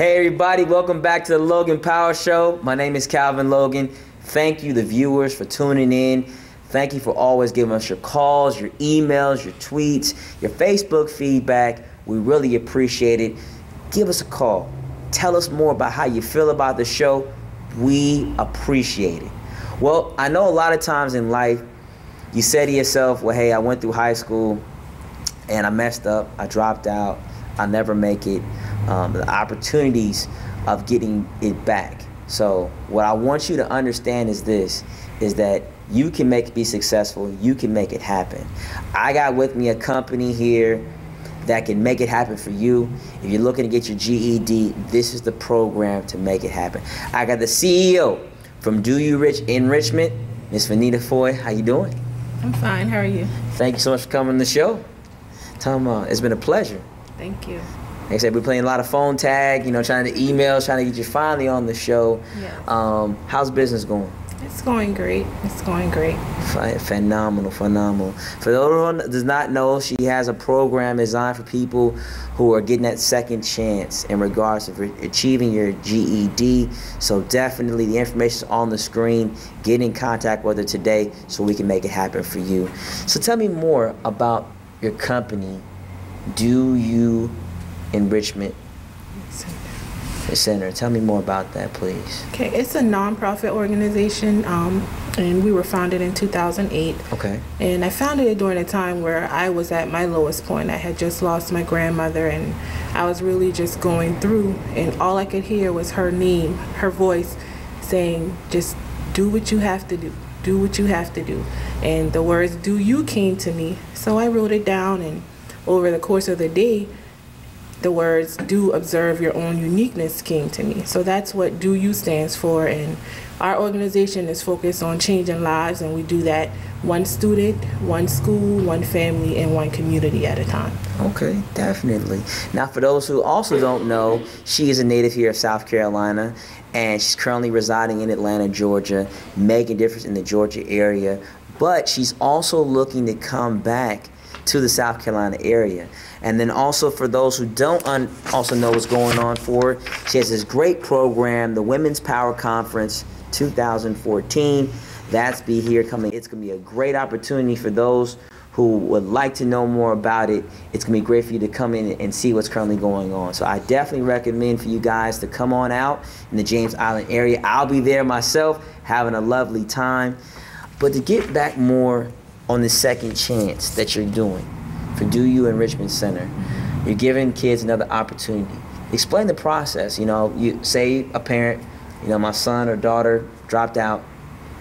Hey everybody, welcome back to the Logan Power Show. My name is Calvin Logan. Thank you, the viewers, for tuning in. Thank you for always giving us your calls, your emails, your tweets, your Facebook feedback. We really appreciate it. Give us a call. Tell us more about how you feel about the show. We appreciate it. Well, I know a lot of times in life, you say to yourself, well, hey, I went through high school and I messed up, I dropped out, I'll never make it. The opportunities of getting it back. So what I want you to understand is this, is that you can be successful, you can make it happen. I got with me a company here that can make it happen for you. If you're looking to get your GED, this is the program to make it happen. I got the CEO from U Enrichment, Miss Vanetia Fahie. How you doing? I'm fine. How are you? Thank you so much for coming on the show. It's been a pleasure. Thank you. Like I said, we're playing a lot of phone tag, trying to email, trying to get you finally on the show. Yes. How's business going? It's going great. It's going great. Phenomenal, phenomenal. For those who does not know, she has a program designed for people who are getting that second chance in regards to achieving your GED. So definitely the information is on the screen. Get in contact with her today so we can make it happen for you. So tell me more about your company, U Enrichment Center. Tell me more about that, please. Okay, it's a non-profit organization, and we were founded in 2008. Okay. And I founded it during a time where I was at my lowest point. I had just lost my grandmother, and I was really just going through, and all I could hear was her name, her voice saying, just do what you have to do. Do what you have to do. And the words "do you" came to me. So I wrote it down, and over the course of the day, the words "do observe your own uniqueness" came to me. So that's what "do you" stands for, and our organization is focused on changing lives, and we do that one student, one school, one family, and one community at a time. Okay, definitely. Now, for those who also don't know, she is a native here of South Carolina, and she's currently residing in Atlanta, Georgia, making a difference in the Georgia area, but she's also looking to come back to the South Carolina area. And then also for those who don't also know what's going on for her, she has this great program, the Women's Power Conference 2014. That's coming. It's going to be a great opportunity for those who would like to know more about it. It's going to be great for you to come in and see what's currently going on. So I definitely recommend for you guys to come on out in the James Island area. I'll be there myself, having a lovely time. But to get back more on the second chance that you're doing for U Enrichment Center, you're giving kids another opportunity. Explain the process. You say a parent, my son or daughter dropped out,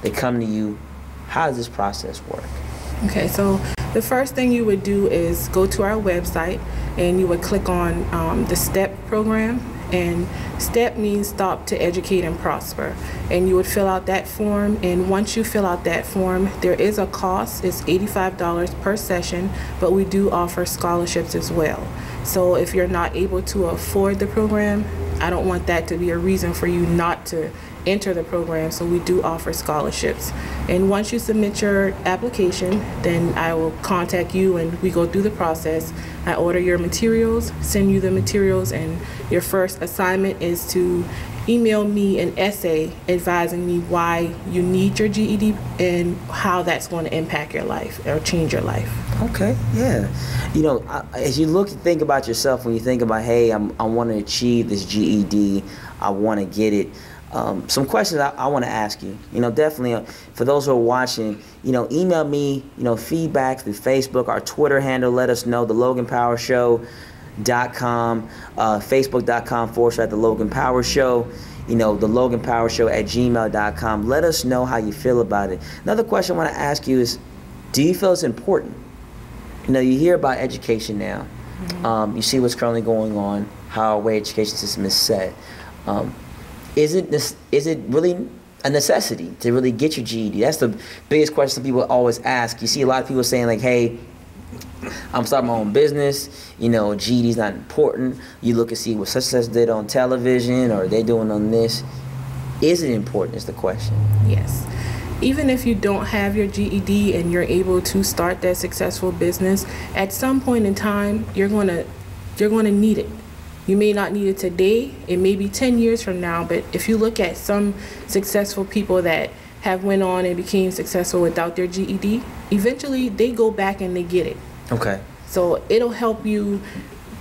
they come to you. How does this process work? Okay, so the first thing you would do is go to our website, and you would click on the STEP program. And STEP means Stop to Educate and Prosper. And you would fill out that form, and once you fill out that form, there is a cost. It's $85 per session, but we do offer scholarships as well. So if you're not able to afford the program, I don't want that to be a reason for you not to enter the program, so we do offer scholarships. And once you submit your application, then I will contact you and we go through the process. I order your materials, send you the materials, and your first assignment is to email me an essay advising me why you need your GED and how that's going to impact your life or change your life. Okay, yeah. As you think about yourself, when you think about, hey, I want to achieve this GED, I want to get it. Some questions I want to ask you. Definitely for those who are watching, email me, feedback through Facebook, our Twitter handle. Let us know, theloganpowershow.com, facebook.com/The Logan Power Show, the Logan Power Show @gmail.com. Let us know how you feel about it. Another question I want to ask you is, do you feel it's important? You hear about education now. You see what's currently going on, how our way education system is set. Is it really a necessity to really get your GED? That's the biggest question people always ask. You see a lot of people saying like, hey, I'm starting my own business, GED is not important. You look and see what such and such did on television or they're doing on this. Is it important is the question. Yes. Even if you don't have your GED and you're able to start that successful business, at some point in time, you're going to need it. You may not need it today, it may be 10 years from now, but if you look at some successful people that have went on and became successful without their GED, eventually they go back and they get it. Okay. So it'll help you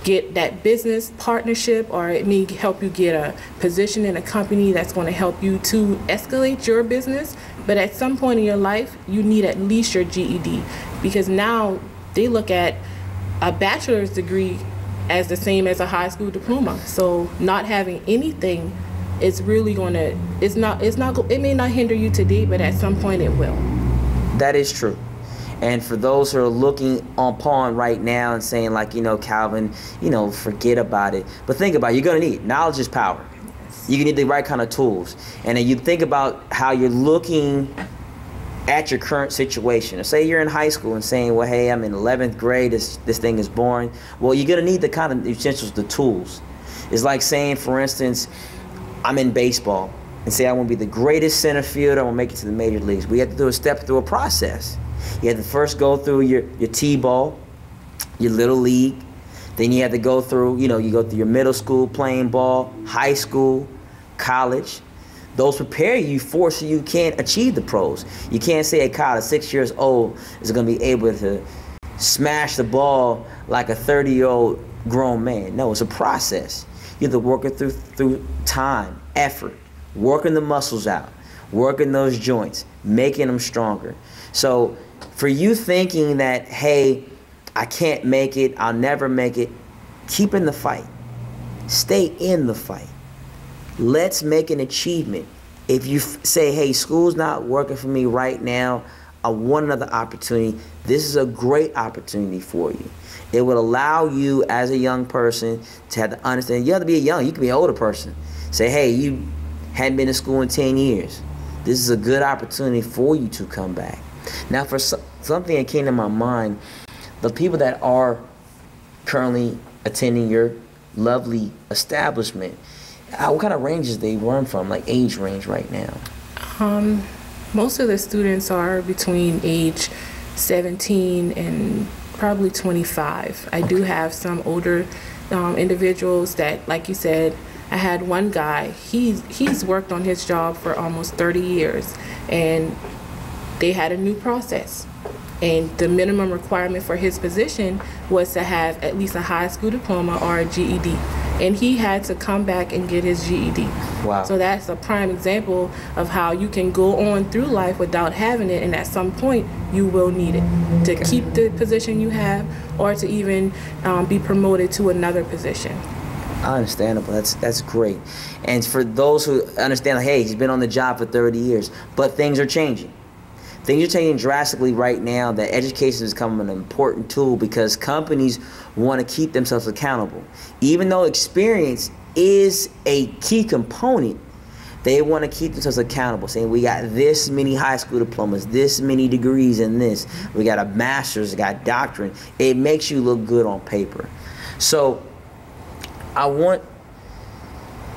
get that business partnership, or it may help you get a position in a company that's going to help you to escalate your business. But at some point in your life, you need at least your GED, because now they look at a bachelor's degree as the same as a high school diploma. So not having anything is really going to, it may not hinder you today, but at some point it will. That is true. And for those who are looking upon right now and saying, like, you know, Calvin, you know, forget about it. But think about it. You're going to need knowledge is power. You need the right kind of tools. And then you think about how you're looking at your current situation. Say you're in high school and saying, well, hey, I'm in 11th grade. This thing is boring. Well, you're going to need the kind of essentials, the tools. It's like saying, for instance, I'm in baseball and say I want to be the greatest center fielder. I want to make it to the major leagues. We have to do a step through a process. You have to first go through your T-ball, your little league. Then you have to go through, you know, you go through your middle school playing ball, high school, college. Those prepare you for so you can achieve the pros. You can't say a Kyle at 6 years old is going to be able to smash the ball like a 30-year-old grown man. No, it's a process. You have to work it through time, effort, working the muscles out, working those joints, making them stronger. So for you thinking that, hey, I can't make it, I'll never make it, keep in the fight. Stay in the fight. Let's make an achievement. If you say, hey, school's not working for me right now, I want another opportunity, this is a great opportunity for you. It would allow you as a young person to have to understand, you have to be you can be an older person. Say, hey, you hadn't been to school in 10 years. This is a good opportunity for you to come back. Now, for something that came to my mind, the people that are currently attending your lovely establishment, what kind of ranges they run from, like age range right now? Most of the students are between age 17 and probably 25. I do have some older individuals that, like you said, I had one guy, he's worked on his job for almost 30 years, and they had a new process. And the minimum requirement for his position was to have at least a high school diploma or a GED. And he had to come back and get his GED. Wow. So that's a prime example of how you can go on through life without having it, and at some point you will need it to keep the position you have, or to even be promoted to another position. Understandable. That's great. And for those who understand, like, hey, he's been on the job for 30 years, but things are changing. Things are changing drastically right now, that education is becoming an important tool because companies want to keep themselves accountable. Even though experience is a key component, they want to keep themselves accountable, saying we got this many high school diplomas, this many degrees in this, we got a master's, we got doctorate. It makes you look good on paper. So I want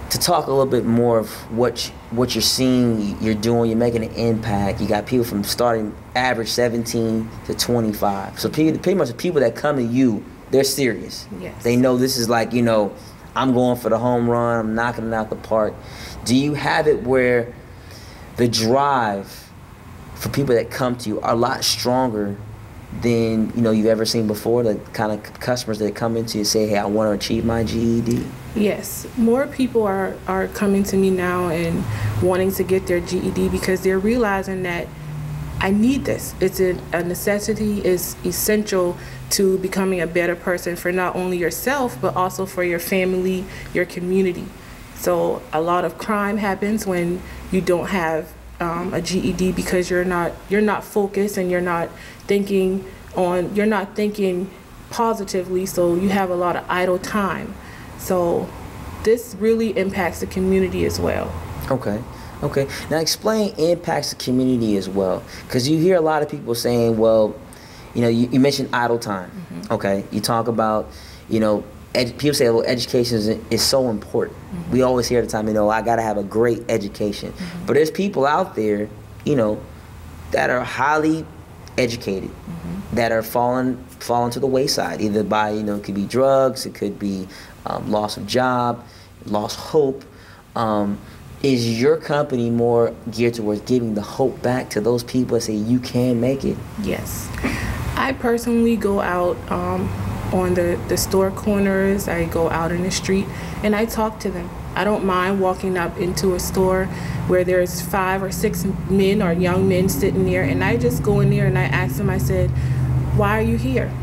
to talk a little bit more of what you're seeing, you're doing, you're making an impact. You got people from starting average 17 to 25. So pretty much the people that come to you, they're serious. Yes. They know this is like, you know, I'm going for the home run, I'm knocking it out the park. Do you have it where the drive for people that come to you are a lot stronger than, you know, you've ever seen before? The kind of customers that come into you and say, hey, I want to achieve my GED? Yes, more people are coming to me now and wanting to get their GED because they're realizing that I need this. It's a necessity, it's essential to becoming a better person for not only yourself, but also for your family, your community. So a lot of crime happens when you don't have a GED because you're not focused and you're not thinking positively, so you have a lot of idle time. So this really impacts the community as well. Okay. Now explain impacts the community as well, because you hear a lot of people saying, well, you know, you mentioned idle time. Mm-hmm. Okay, you talk about, you know, people say, well, education is so important. Mm-hmm. We always hear at the time, you know, I got to have a great education. Mm-hmm. But there's people out there, you know, that are highly educated, mm-hmm. that are falling to the wayside, either by, you know, it could be drugs, it could be loss of job, lost hope. Is your company more geared towards giving the hope back to those people and say you can make it? Yes. I personally go out on the store corners, I go out in the street, and I talk to them. I don't mind walking up into a store where there's 5 or 6 men or young men sitting there, and I just go in there and I ask them, I said, why are you here?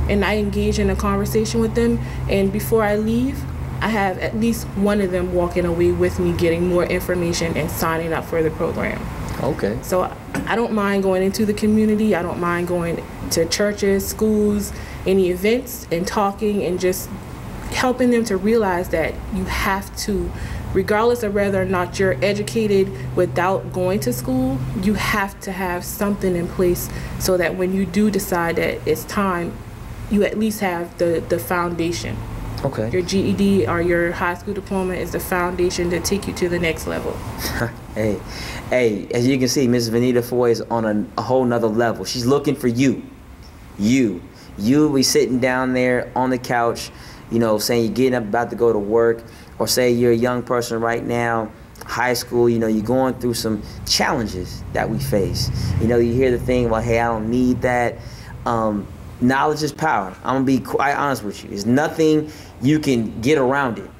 And I engage in a conversation with them, and before I leave, I have at least one of them walking away with me getting more information and signing up for the program. Okay. So I don't mind going into the community. I don't mind going to churches, schools, any events, and talking and just helping them to realize that you have to, regardless of whether or not you're educated without going to school, you have to have something in place so that when you do decide that it's time, you at least have the foundation. Okay. Your GED or your high school diploma is the foundation to take you to the next level. Hey, as you can see, Ms. Vanetia Fahie is on a whole nother level. She's looking for you. You be sitting down there on the couch, you know, saying you're getting up about to go to work, or say you're a young person right now, high school, you know, you're going through some challenges that we face. You know, you hear the thing about, hey, I don't need that. Knowledge is power. I'm gonna be quite honest with you. There's nothing you can get around it.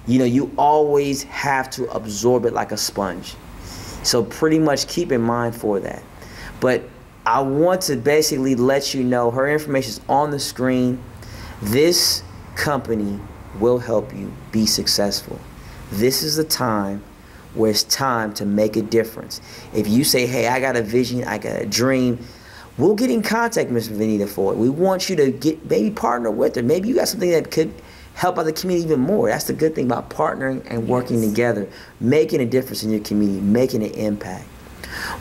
You know, you always have to absorb it like a sponge. So pretty much keep in mind for that. But I want to basically let you know her information is on the screen. This company will help you be successful. This is the time where it's time to make a difference. If you say, hey, I got a vision, I got a dream, we'll get in contact with Ms. Vanetia Fahie. We want you to get maybe partner with her. Maybe you got something that could help out the community even more. That's the good thing about partnering and working together, making a difference in your community, making an impact.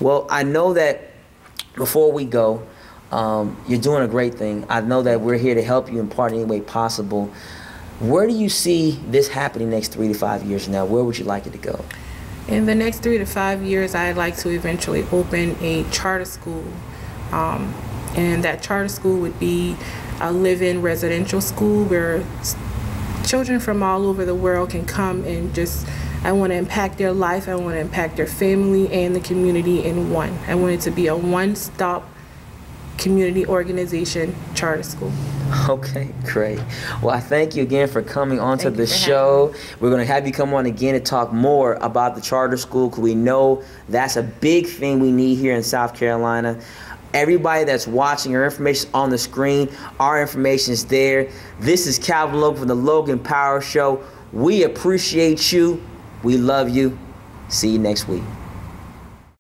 Well, I know that before we go, you're doing a great thing. I know that we're here to help you in part in any way possible. Where do you see this happening next 3 to 5 years from now? Where would you like it to go? In the next 3 to 5 years, I'd like to eventually open a charter school. And that charter school would be a live-in residential school where children from all over the world can come and just, I want to impact their life, I want to impact their family and the community in one. I want it to be a one-stop community organization charter school. Okay, great. Well, I thank you again for coming onto the show. We're going to have you come on again to talk more about the charter school, because we know that's a big thing we need here in South Carolina. Everybody that's watching, our information is on the screen. Our information is there. This is Calvin Logan from the Logan Power Show. We appreciate you. We love you. See you next week.